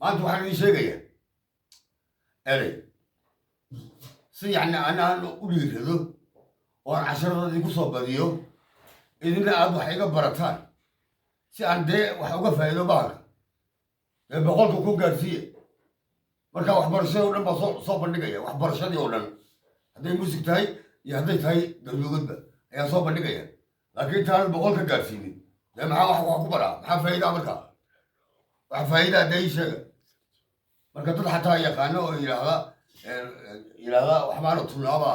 ما أنتوا حاجة شيء أري يعني أنا أقول هذا وأنا عشرة دي كوسا بديو إذا أبغى حاجة برتان si aan dee wax uga faa'iido bahalka ee boqolka ku gaarsiiye marka waxbarashada oo dhan baa soo bandhigaya waxbarashadii oo dhan hadday musig tahay iyo hadday tahay galmudugba ayaa soo bandhigaya laakiin intaan boqolka gaarsiinin dee maxaa wax ku baraa maxaa faa'iida marka wax faa'iida hadday sheega marka dad xataa yaqaano oo yidhaahda waxbaana tunaaba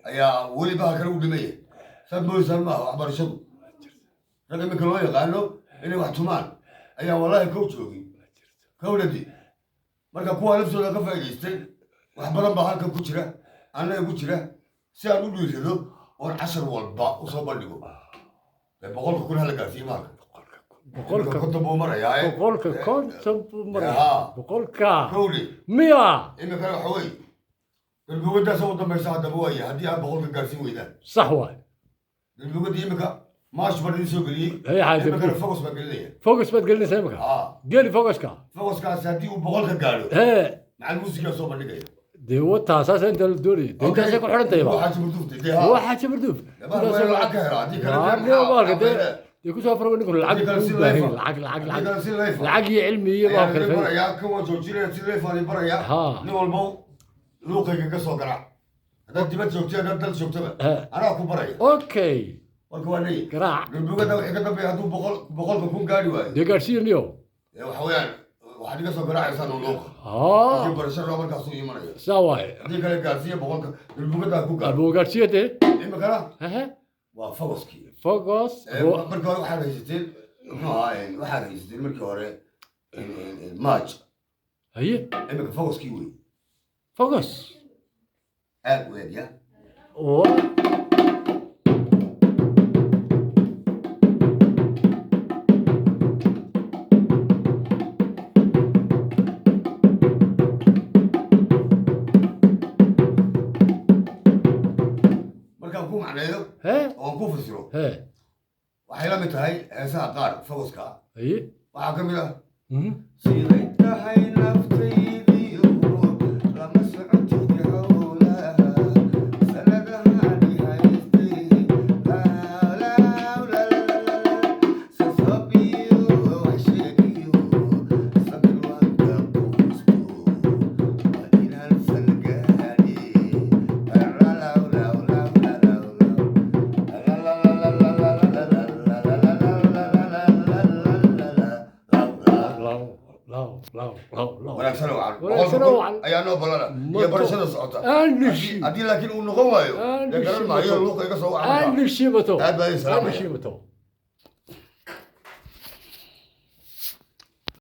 ayaa weli bahalkan u dhimaya saad mooysan maaha waxbarashadu rag iminka loo yaqaano inay wax tumaan ayaa wallaahi kow joogin kowladii marka kuwaa laftooda ka faa'idaystay wax badan baa halkan ku jira annaga ku jira si aan u dhiirado oon cashar walba u soo bandhigo boqolka kun hala gaarsiiye maalka boqolka konton buu marayaa boqolka konton buu marayaa boqolka kowli miya iminkana waxa weeye galmudugadaasa u dambaysa haddaba waaya haddii aad boqolka gaarsiin weydaan sax waay galmudugadii iminka maash baa idin soo geliyey هي حاجة iminkana focus baa gelinaya فوكس ما تقلني سامك قال فوكس كا focuskaasi haddii uu boqolka gaadho ايه maca almuusigaa soo bandhigaya دي هو اساس انت الدوري دي انت شكل حرنت هو يبا حاجه مردوفه دي هو حاجه مردوف lacag ka helo haddii kale والله كده يكون سافر نقول العقل العقل العقل علمي ما كان barayaa kan waa joojinaya si leefaani barayaa nin walba luuqayga ka soo garac haddaad dibad joogtay haddaad dal joogtaba anaa ku baraya اوكي marka waa leeyahy قراع galmudugada wixii ka dambeeya hadduu boqolka kun gaari waayo دي قارسين اليوم waxa weeyaan waxaad iga soo garaacaysaa luuqa laakiin barashada markaasuu imanaya سواي haddii kale gaarsiiya boqolka galmudugada ku gaaro ابو قارسيه دي imikana ها waa focuskii فوكس markii hore waxaad haysateen muxuu ahaa waxaad haysateen markii hore maaj هي imika focuskii wey فوكس aad weed ya و markaan ku macneeyo ها oon ku fasiro ها waxay la mid tahay heesaha qaar focuska هي waxaa ka mid ah siday tahay naftaydiyo lama socotid howlaha sanadahani haystay sasabiyo wax sheegiyo sabir waanka quusto waa inaan salgaadhi wanaagsan oo wacan wanaagsan oo wacan ayaa noo balana iyo barashada socota haddii laakiin uu noqon waayo dee garan maayo luuqa iga soo wacan أنا شيبته aad baa idin salaamaya شيبته